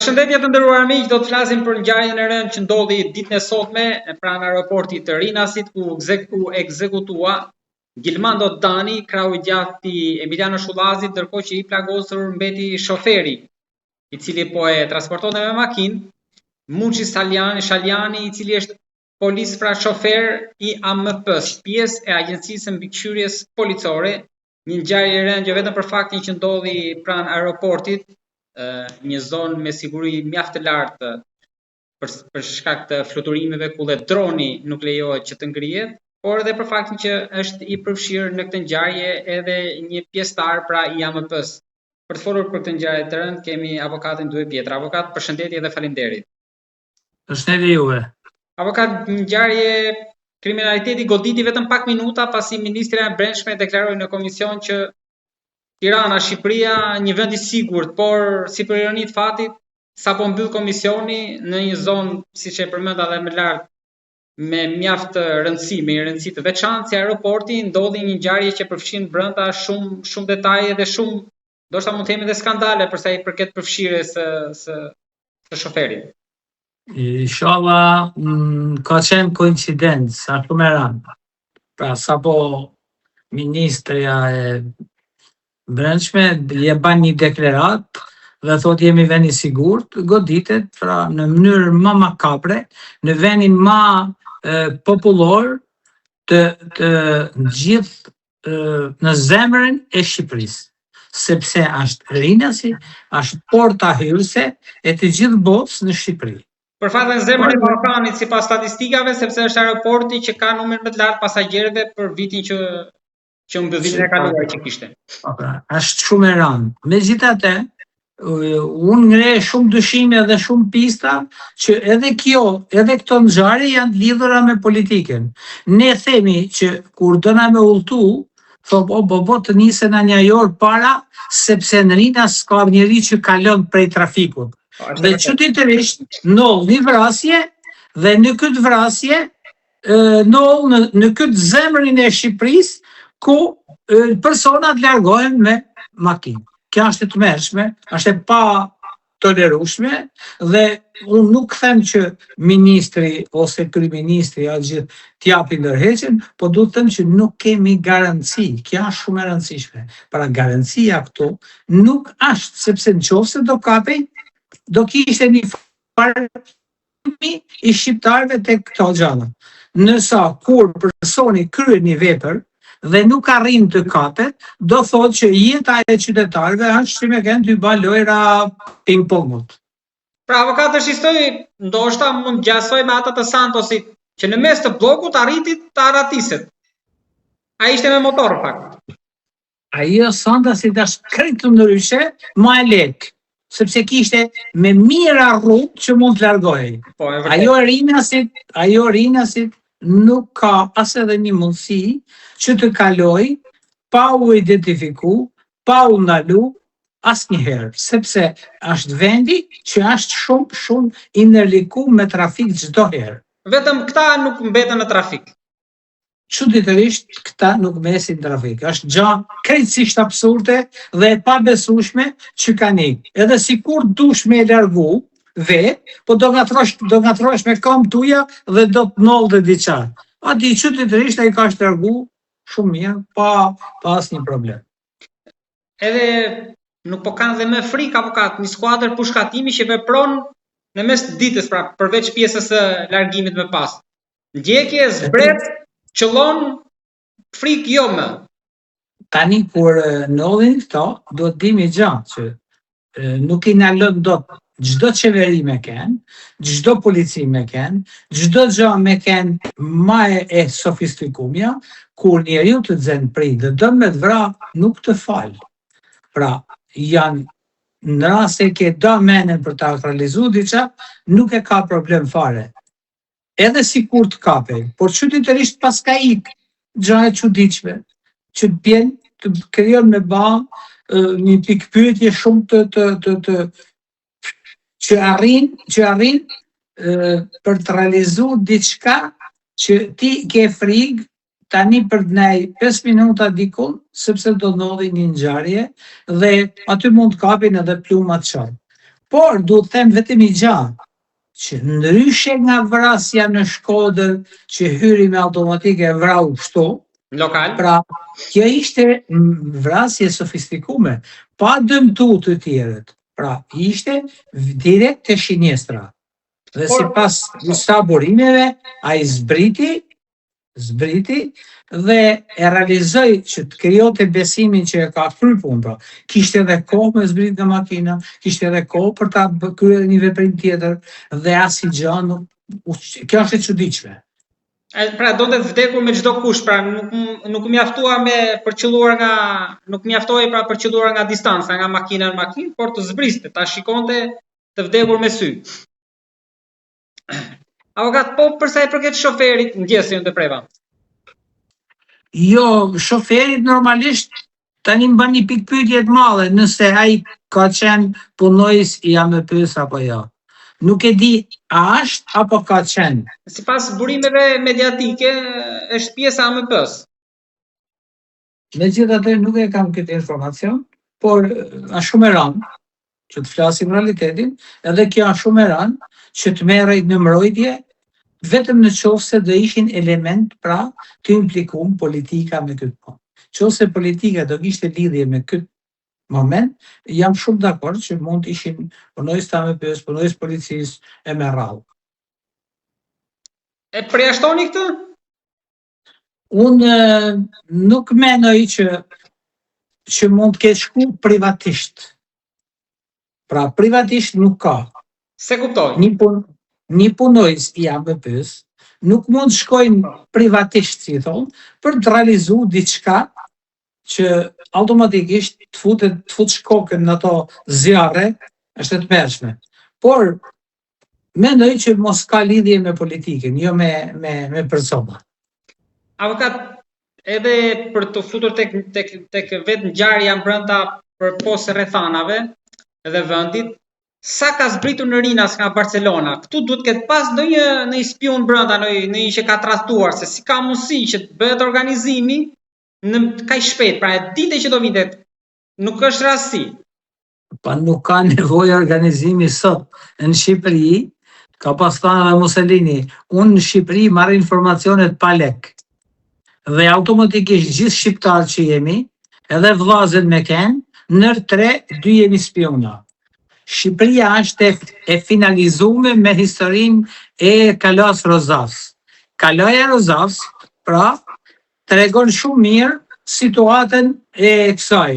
Përshëndetje të nderuar miq, do të flasim për ngjarjen e rënd që ndodhi ditën e sotme pranë aeroportit të Rinasit ku ekzekutua Gilmando Dani, krau i gjatë i Emiliano Shullazit, ndërkohë që i plagosur mbeti shoferi, i cili po e transportonte me makinë, Muçi Shaljani, i cili është polis pra shofer i AMP-s, pjesë e Agjencisë Mbikëqyrjes Policore, një ngjarje e rënd jo vetëm për faktin që ndodhi pranë aeroportit, një zonë me siguri mjaft të lartë për shkak të fluturimeve ku dhe droni nuk lejohet që të ngrihet, por edhe për faktin që është i përfshirë në këtë ngjarje edhe një pjesëtar pra i AMP-s. Për të folur për këtë ngjarje të rënd kemi avokatin Due Pietra. Avokat, përshëndetje dhe faleminderit. Përshëndetje juve. Avokat, ngjarje kriminaliteti goditi vetëm pak minuta pasi Ministria e Brendshme deklaroi në komision që Tirana, Shqipëria, një vend i sigurt, por si për ironi të fatit, sapo mbyll komisioni në një zonë, siç e përmenda edhe më lart, me mjaft rëndësi, me një rëndësi të veçantë si aeroporti, ndodhi një ngjarje që përfshin brenda shumë detaje dhe shumë, ndoshta mund të themi edhe skandale për sa i përket përfshirjes së shoferit. Inshallah ka qenë koincidencë, ashtu me radhë. Pra sapo Ministria e Brendshme je ban një deklarat dhe thot jemi vend i sigurt, goditet pra në mënyrë më makabre, në vendin më popullor të gjithë në zemrën e Shqipërisë, sepse është Rinasi, është porta hyrëse e të gjithë botës në Shqipëri. Për fat në zemrën e Ballkanit sipas statistikave, sepse është aeroporti që ka numër më të lartë pasagjerëve për vitin që mbyll vitin e kaluar që kishte. Është shumë e rëndë. Megjithatë, unë ngrej shumë dyshime dhe shumë pista që edhe këto ngjarje janë lidhura me politikën. Ne themi që kur dona me udhëtu, thotë të nisen në një orë para sepse në Rinas ka njëri që kalon prej trafikut. Dhe çuditërisht ndodh një vrasje dhe në këtë vrasje ndodh në këtë zemrën e Shqipërisë ku personat largohen me makinë. Kjo është e tmerrshme, është e pa tolerueshme dhe unë nuk them që ministri ose kryeministri gjithë t'japi ndërheqjen, po duhet të them që nuk kemi garanci. Kjo është shumë e rëndësishme. Pra garancia këtu nuk është sepse nëse do kapej, do kishte një farë i shqiptarëve tek këto gjëra. Nësa kur personi kryen një vepër dhe nuk arrin të kapet, do thotë që jeta e qytetarëve është si me kënë dy balojra ping-pongut. Pra avokat të shistoj, ndoshta mund gjasoj me ata të Santosit, që në mes të bllokut arritit të aratiset. Ai ishte me motor pak. Ai Santosit është krejt ndryshe, më e lehtë, sepse kishte me mira rrugë që mund të largohej. Ajo Rinasit nuk ka as edhe një mundësi që të kaloj pa u identifiku, pa u ndalu asnjëherë, sepse është vendi që është shumë i ndërliku me trafik çdo herë. Vetëm këta nuk mbeten në trafik. Çuditërisht këta nuk mbesin në trafik. Është gjë krejtësisht absurde dhe e pabesueshme që kanë ikë. Edhe sikur dush me largu po do ngatrosh me këmbë tuja dhe do të nollë diçka. Aty çuditërisht ai ka shtregu shumë mirë, pa asnjë problem. Edhe nuk po kanë dhe më frikë avokat, një skuadër pushkatimi që vepron në mes të ditës, pra përveç pjesës së largimit më pas. Ndjekje, zbret, qëllon, frikë jo më. Tani kur ndodhin këto, duhet dimi gjatë që nuk i na lën dot çdo qeveri me kenë, çdo polici me kenë, çdo gjë me kenë më e sofistikumja, kur njeriu të xen prej dhe do me të vra nuk të fal. Pra, janë në rast se ke do menen për ta realizuar diçka, nuk e ka problem fare. Edhe si kur të kapej, por çuditërisht pas ka ikë gjë e çuditshme, që të bjen të krijon me një pikpyetje shumë të që arrin për të realizuar diçka që ti ke frikë tani për të nej 5 minuta dikun, sepse do ndodhi një ngjarje dhe aty mund të kapin edhe plumat qartë. Por, du të them vetëm i gjatë, që ndryshe nga vrasja në Shkodër, që hyri me automatike e vrau kështu, Lokal. pra, kjo ishte vrasje sofistikume, pa dëmtu të tjerët. Pra, ishte direkt të shinjestra. Dhe si pas disa burimeve, a i zbriti dhe e realizoi që të krijote besimin që e ka kryer punën. Pra, kishte edhe kohë me zbrit nga makina, kishte edhe kohë për ta kryer një veprim tjetër dhe asnjë gjë kjo është e çuditshme. Pra do të vdekur me çdo kush, pra nuk mjaftua nuk mjaftoi pra përqelluar nga distanca, nga makina në makinë, por të zbriste, ta shikonte të vdekur me sy. Avokat, po përsa i përket shoferit, ndjesin të preva? Jo, shoferit normalisht tani më bën një pikë pyetje të madhe, nëse ai ka qenë punojës i AMP-s apo jo. Nuk e di a është apo ka qenë. Sipas burimeve mediatike, është pjesë e AMP-s. Megjithatë nuk e kam këtë informacion, por është shumë e rëndë që të flasim realitetin, edhe kjo është shumë e rëndë që të merrej në mbrojtje vetëm në qoftë se do ishin element pra të implikuar politika me këtë punë. Nëse politika do kishte lidhje me këtë moment, jam shumë dakord që mund të ishin punojës të AMP-s, punojës policisë e me radhë. E përjashtoni këtë? Unë nuk mendoj që mund të ketë shku privatisht. Pra privatisht nuk ka. Se kuptoj. Një punojës i AMP-s nuk mund shkojnë privatisht, si thonë, për të realizuar diçka që automatikisht të fut shkokën në ato zjarre, është e tmerrshme. Por mendoj që mos ka lidhje me politikën, jo me persona. Avokat, edhe për të futur tek vetë ngjarja brenda përpos rrethanave dhe vendit, sa ka zbritur në Rinas nga Barcelona? Këtu duhet ketë pas ndonjë spion brenda, ndonjë që ka trashtuar se si ka mundësi që të bëhet organizimi në kaq shpejt, pra e ditë që do vinte. Nuk është rasti. Pa nuk ka nevojë organizimi sot në Shqipëri, ka pas thënë edhe Mussolini, unë në Shqipëri marr informacionet pa lek. Dhe automatikisht gjithë shqiptarët që jemi, edhe vllazët me ken, nër 3-2 jemi spiona. Shqipëria është e finalizuar me historinë e Kalas Rozavs. Kalaja Rozavs, pra, tregon shumë mirë situatën e kësaj.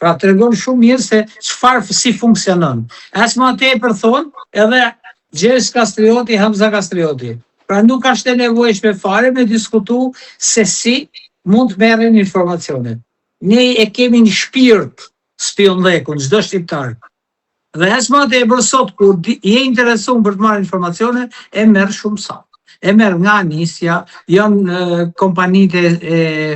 Pra, tregon shumë mirë se çfarë si funksionon. As më tepër thonë edhe Gjergj Kastrioti, Hamza Kastrioti. Pra nuk është e nevojshme fare me diskutu se si mund të merren informacionet. Ne e kemi një shpirt spionllekun, çdo shqiptar. Dhe as më tepër sot kur je interesuar për të marrë informacione, e merr shumë sa. E merr nga nisja, janë kompanitë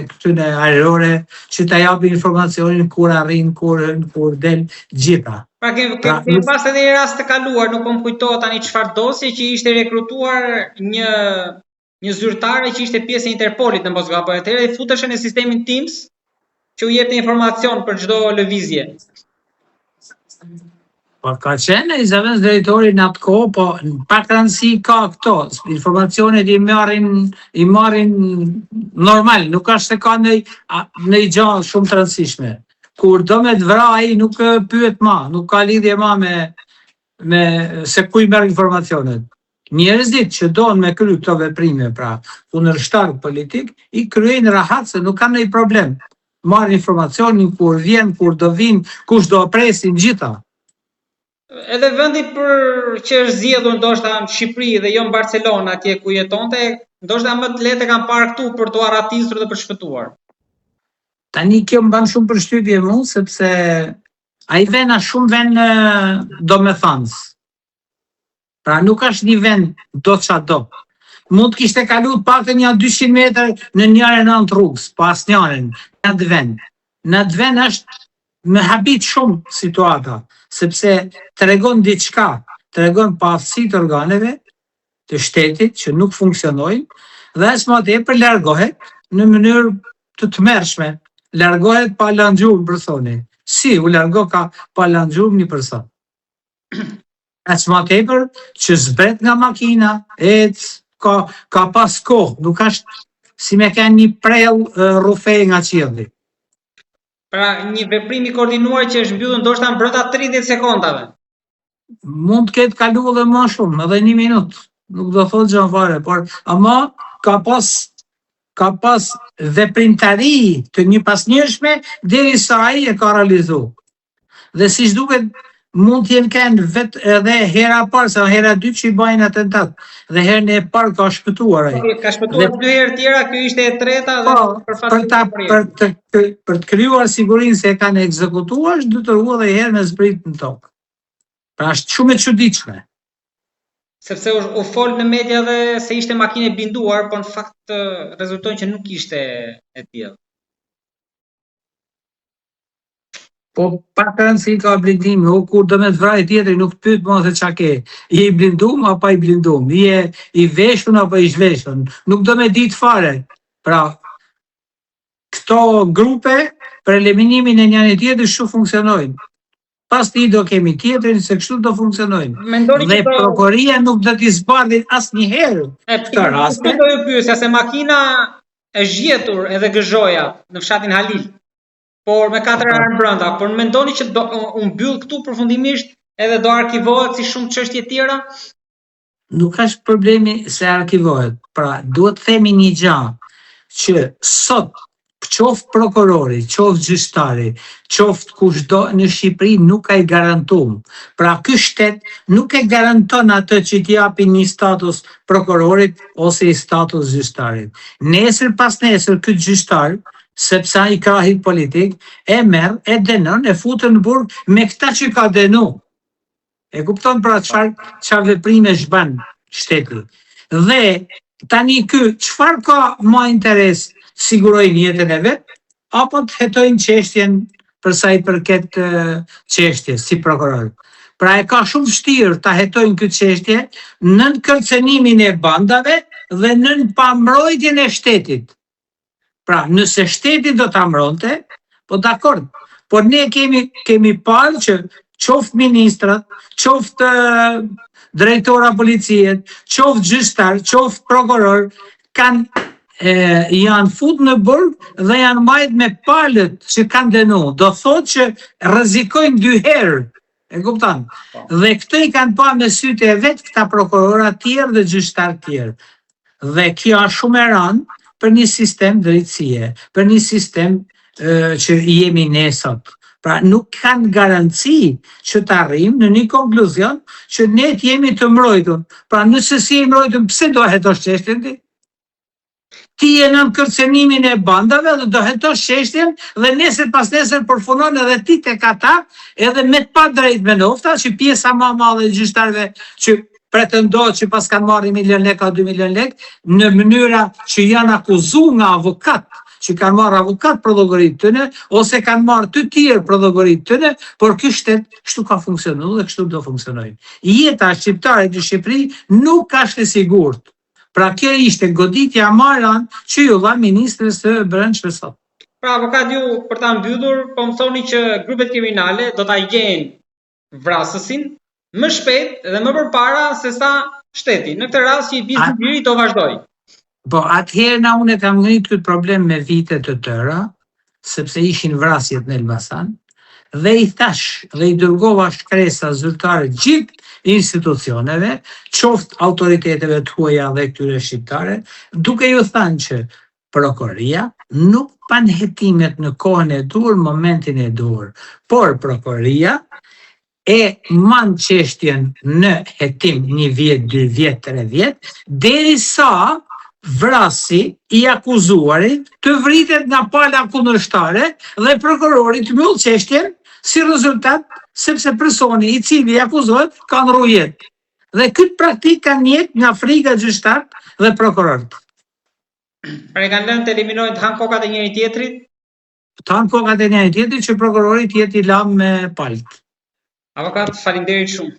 këtyre ajrore që ta japin informacionin kur arrin, kur del gjitha. Pra kemi pas edhe një rast të kaluar, nuk më kujtohet tani çfarë dosje që ishte rekrutuar një zyrtare që ishte pjesë e Interpolit në Moskva, atëherë i futeshin në sistemin Teams që u jepte informacion për çdo lëvizje. Po ka qenë i zëvendës drejtori në atë kohë, po pak rëndësi ka këto, informacionet i marrin normal, nuk është se ka në i gjallë shumë të rëndësishme. Kur do me të vraj, nuk pyet ma, nuk ka lidhje ma me se ku i merr informacionet. Njerëzit që donë me kry këto veprime, pra, kundërshtar politik, i kryejnë rahat se nuk kanë ndonjë problem. Marrin informacionin kur vjen, kur do vinë, kush do presin, gjitha. Edhe vendi që është zgjedhur ndoshta në Shqipëri dhe jo në Barcelona, atje ku jetonte, ndoshta më të lehtë kanë parë këtu për t'u arratisur dhe për shpëtuar. Tani kjo më ban shumë përshtypje mua, sepse ai vend është shumë vend domethënës. Pra nuk është një vend do çado. Mund të kishte kaluar të paktën ja 200 metër në njërin anë të rrugës, pa asnjërin në atë vend. Në atë vend është me habit shumë situata, sepse tregon diçka, tregon pastësi të organeve të shtetit që nuk funksionojnë dhe as më tepër largohet në mënyrë të tmerrshme, largohet pa lanxhur personi. Si u largo ka pa lanxhur një person? Aq ma tepër që zbret nga makina, ka pas kohë, nuk është si me kanë një prell rrufej nga qielli. Pra një veprim i koordinuar që është mbyllur ndoshta brenda 30 sekondave. Mund të ketë kalu edhe më shumë, edhe 1 minutë. Nuk do thotë gjë fare, por ama ka pas veprimtari të një pasnjëshme derisa ai e ka realizuar. Dhe siç duket mund t'jenë kanë vetë edhe hera parë, sa hera dytë që i bajnë atentat, dhe herën e parë ka shpëtuar ai. Ka shpëtuar 2 herë tjera, kjo ishte e treta dhe për të krijuar sigurinë se e kanë ekzekutuar, është detyruar edhe herë me zbrit në tokë. Pra është shumë e çuditshme. Sepse u fol në media dhe se ishte makinë e binduar, por në fakt rezulton që nuk ishte e tillë. Po pak rëndësi ka blindimi, kur do me të vraj tjetëri nuk të pyet më se qa ke, i blindum apo i blindum, i veshun apo i zhveshun, nuk do me ditë fare. Pra, këto grupe për eliminimin e njëri tjetër shu funksionojnë. Pas ti do kemi tjetërin se kështu do funksionojnë. Dhe prokuria nuk do t'i zbardhin asë njëherë këtë raste. Do ju pyesja se makina e zgjetur edhe gëzhoja në fshatin Halil, por me 4 herë brenda, por mendoni që do u mbyll këtu përfundimisht edhe do arkivohet si shumë çështje tjera? Nuk është problemi se arkivohet. Pra, duhet të themi një gjë që sot qoftë prokurori, qoftë gjyqtari, qoftë kushdo në Shqipëri nuk ka i garantum. Pra, ky shtet nuk e garanton atë që t'i japi një status prokurorit ose i status gjyqtarit. Nesër pas nesër ky gjyqtar, sepse ai krahit politik, e merr, e denon, e futën në burg me këta që ka denu. E kupton pra çfarë veprime shban shteti. Dhe tani ky çfarë ka më interes, sigurojnë jetën e vet apo të hetojnë çështjen për sa i përket çështjes si prokuror. Pra e ka shumë vështirë ta hetojnë këtë çështje nën kërcënimin e bandave dhe nën pambrojtjen e shtetit. Pra, nëse shteti do ta mbronte, po dakord, por ne kemi parë që qoftë ministrat, qoftë drejtora policiet, qoftë gjyqtar, qoftë prokuror, janë fut në burg dhe janë majt me palët që kanë denu. Do thotë që rrezikojnë 2 herë. E kupton? Dhe këtë i kanë pa me sytë e vet këta prokurora tjerë dhe gjyqtar tjerë. Dhe kjo është shumë e rëndë për një sistem drejtësie, për një sistem që jemi ne sot. Pra nuk kanë garanci që të arrijmë në një konkluzion që ne jemi të mbrojtur. Pra nëse si e mbrojtur, pse do hetosh çështjen ti? Ti je në kërcënimin e bandave dhe do hetosh çështjen dhe nesër pas nesër përfundon edhe ti tek ata, edhe me të pa drejt me nofta që pjesa më e madhe e gjyqtarëve që pretendohet që pas kanë marrë 1 milion lekë a 2 milion lekë, në mënyra që janë akuzuar nga avokat, që kanë marrë avokat për llogaritë tyne, ose kanë marrë të tjerë për llogaritë tyne, por ky shtet kështu ka funksionuar dhe kështu do funksionojë. Jeta shqiptare në Shqipëri nuk është e sigurt. Pra kjo ishte goditja më e rëndë që ju dha ministres së Brendshme sot. Pra avokat ju për ta mbyllur, po më thoni që grupet kriminale do ta gjejnë vrasësin më shpejt dhe më përpara se sa shteti. Në këtë rast që i biznesmeni do vazhdoj. Po atëherë na unë kam ngritur këtë problem me vite të tëra, sepse ishin vrasjet në Elbasan, dhe i thash dhe i dërgova shkresa zyrtare gjithë institucioneve, qoftë autoriteteve të huaja dhe këtyre shqiptare, duke ju thënë që prokuria nuk pan hetimet në kohën e dur, momentin e dur, por prokuria e man çështjen në hetim 1 vjet, 2 vjet, 3 vjet, derisa vrasi i akuzuarit të vritet nga pala kundërshtare dhe prokurori të mbyll çështjen si rezultat sepse personi i cili i akuzohet ka ndrru jetë. Dhe këtë praktik kanë jetë nga frika gjyqtarët dhe prokurorët. Pra e kanë lënë të eliminojnë të hanë kokat e njëri tjetrit? Të hanë kokat e njëri tjetrit që prokurori jetë i lam me palët. Avokat, faleminderit shumë.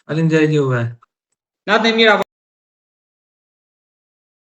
Faleminderit juve. Natë e mirë.